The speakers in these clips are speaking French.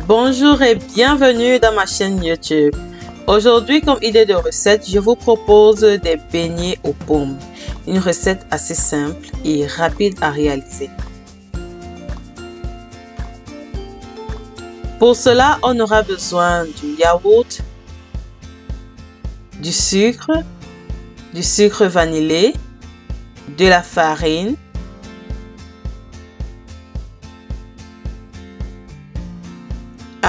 Bonjour et bienvenue dans ma chaîne YouTube. Aujourd'hui, comme idée de recette, je vous propose des beignets aux pommes. Une recette assez simple et rapide à réaliser. Pour cela, on aura besoin du yaourt, du sucre vanillé, de la farine,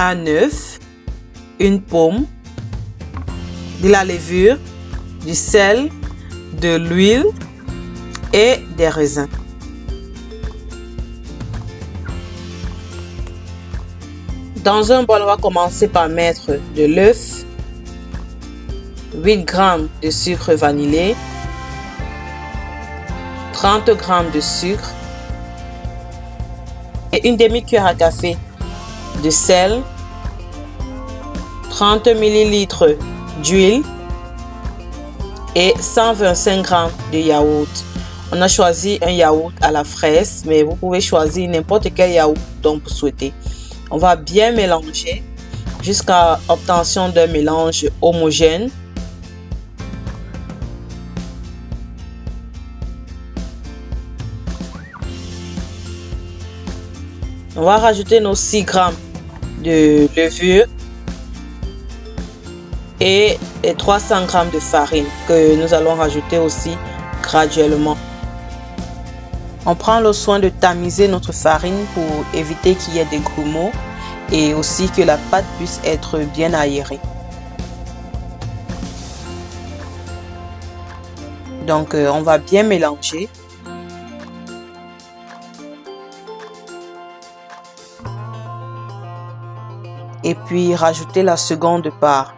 un œuf, une pomme, de la levure, du sel, de l'huile et des raisins. Dans un bol, on va commencer par mettre de l'œuf, 8 g de sucre vanillé, 30 g de sucre et une demi-cuillère à café de sel, 30 ml d'huile et 125 g de yaourt. On a choisi un yaourt à la fraise, mais vous pouvez choisir n'importe quel yaourt dont vous souhaitez. On va bien mélanger jusqu'à obtention d'un mélange homogène. On va rajouter nos 6 g de levure et 300 g de farine que nous allons rajouter aussi graduellement. On prend le soin de tamiser notre farine pour éviter qu'il y ait des grumeaux et aussi que la pâte puisse être bien aérée. Donc on va bien mélanger. Et puis rajouter la seconde part.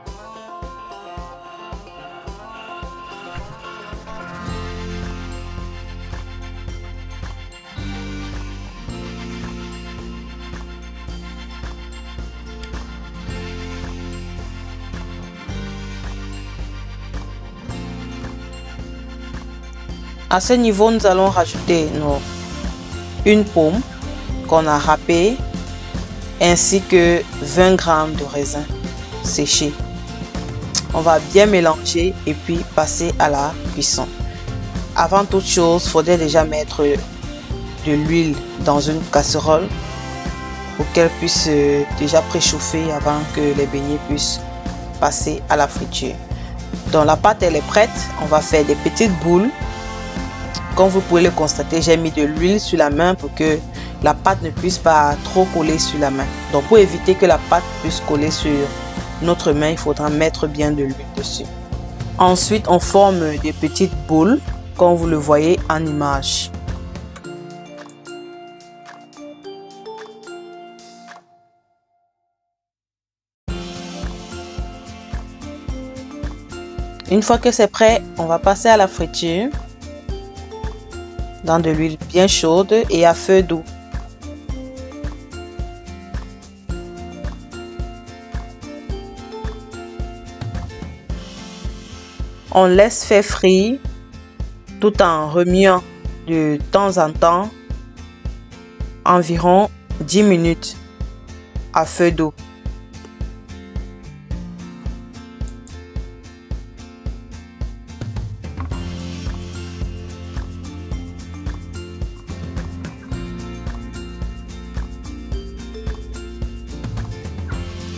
À ce niveau, nous allons rajouter une pomme qu'on a râpée ainsi que 20 g de raisins séchés. On va bien mélanger et puis passer à la cuisson. Avant toute chose, il faudrait déjà mettre de l'huile dans une casserole pour qu'elle puisse déjà préchauffer avant que les beignets puissent passer à la friture. Donc la pâte elle est prête, on va faire des petites boules. Comme vous pouvez le constater, j'ai mis de l'huile sur la main pour que la pâte ne puisse pas trop coller sur la main. Donc pour éviter que la pâte puisse coller sur notre main, il faudra mettre bien de l'huile dessus. Ensuite, on forme des petites boules, comme vous le voyez en image. Une fois que c'est prêt, on va passer à la friture dans de l'huile bien chaude et à feu doux. On laisse faire frire tout en remuant de temps en temps environ 10 minutes à feu doux.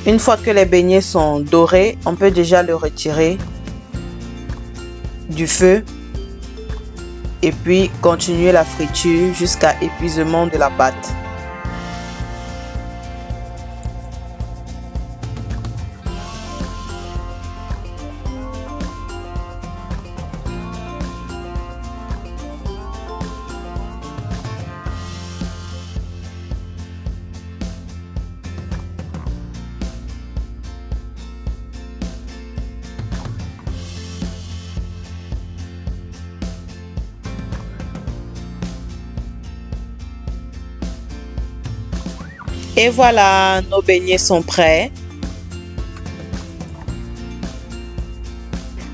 Une fois que les beignets sont dorés, on peut déjà le retirer du feu et puis continuer la friture jusqu'à épuisement de la pâte. Et voilà, nos beignets sont prêts.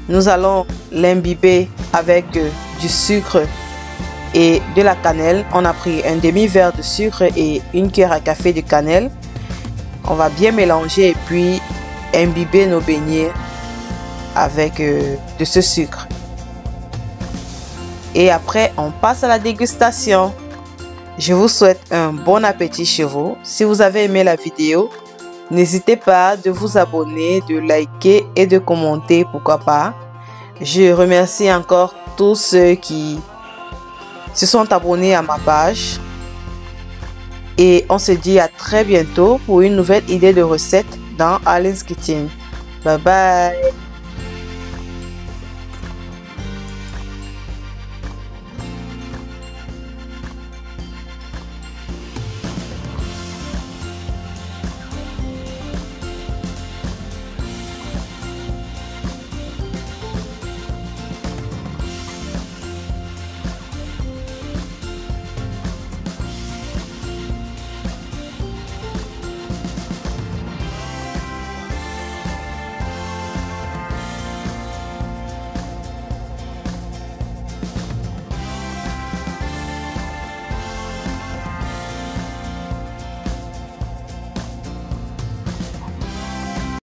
Nous allons l'imbiber avec du sucre et de la cannelle. On a pris un demi-verre de sucre et une cuillère à café de cannelle. On va bien mélanger et puis imbiber nos beignets avec de ce sucre. Et après, on passe à la dégustation. Je vous souhaite un bon appétit chez vous. Si vous avez aimé la vidéo, n'hésitez pas de vous abonner, de liker et de commenter, pourquoi pas. Je remercie encore tous ceux qui se sont abonnés à ma page. Et on se dit à très bientôt pour une nouvelle idée de recette dans Alin's Kitchen. Bye bye!